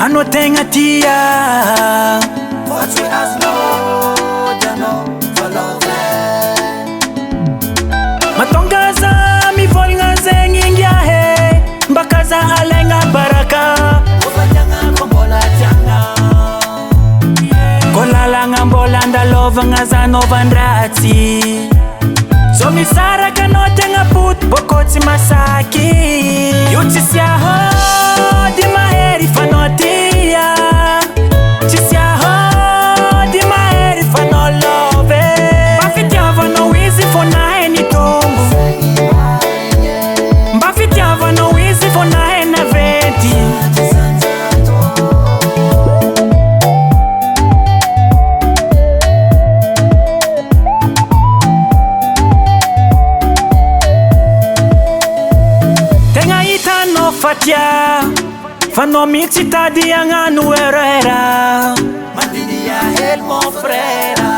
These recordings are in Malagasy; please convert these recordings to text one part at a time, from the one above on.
Fano tegna tia Forty as no, jano, follow matongaza mivolagna zegny ingiahe mbakaza alaigna baraka Ufajanga kombola tianga kolalagna mbola andalovagna zanaovandratsy so misaraka anao tegna poto boko tsy masaky io tsisy ahody mahery fanao tia tsisy ahody mahery fanao love mba fitiavanao izy fô nahay ny tombo mba fitiavanao izy fô nahay naventy tegna hitanao fatia fanao mihitsy tady agnano erera Mandinia hell mon frère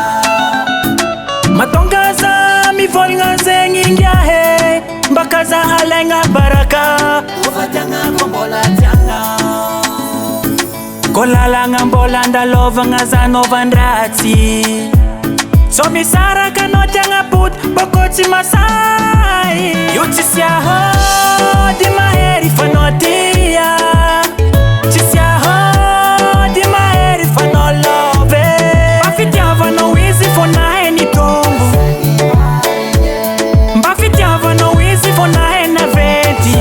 matongaza mivolagna zegny ingiahe mbakaza alaigna baraka Ufajanga kombola tianga kolalagna mbola andalovagna zanaovandratsy so misaraka anao tiagna poto boko tsy masay io tsisy ahody mahery fanao tia tsisy ahody mahery fanao love mba fitiavanao izy fô nahay ny tombo mba fitiavanao izy fô nahay naventy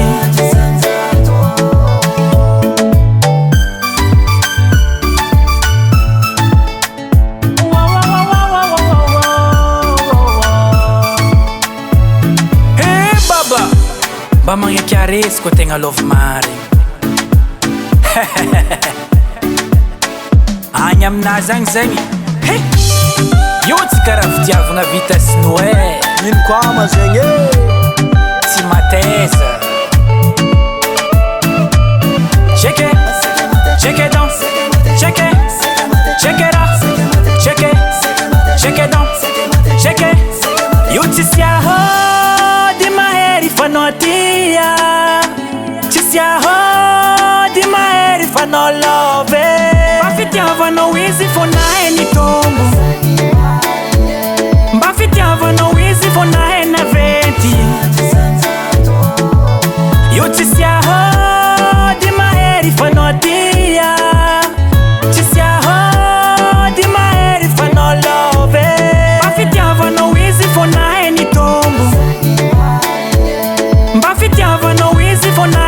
mba magneky aresy koa tegna love mary agny aminazy agny zegny io tsy karaha fitiavagna vita sinoe Ino koa ma zegny tsy mateza check it down check it out check it down check it io tsisy ahody mahery fanao tia tsisy ahody mahery fanao love mba fitiavanao izy fô nahay ny tombo mba fitiavanao izy fô nahay naventy io tsisy ahody mahery fanao tia tsisy ahody mahery fanao love mba fitiavanao izy fô nahay ny tombo mba fitiavanao izy fô nahay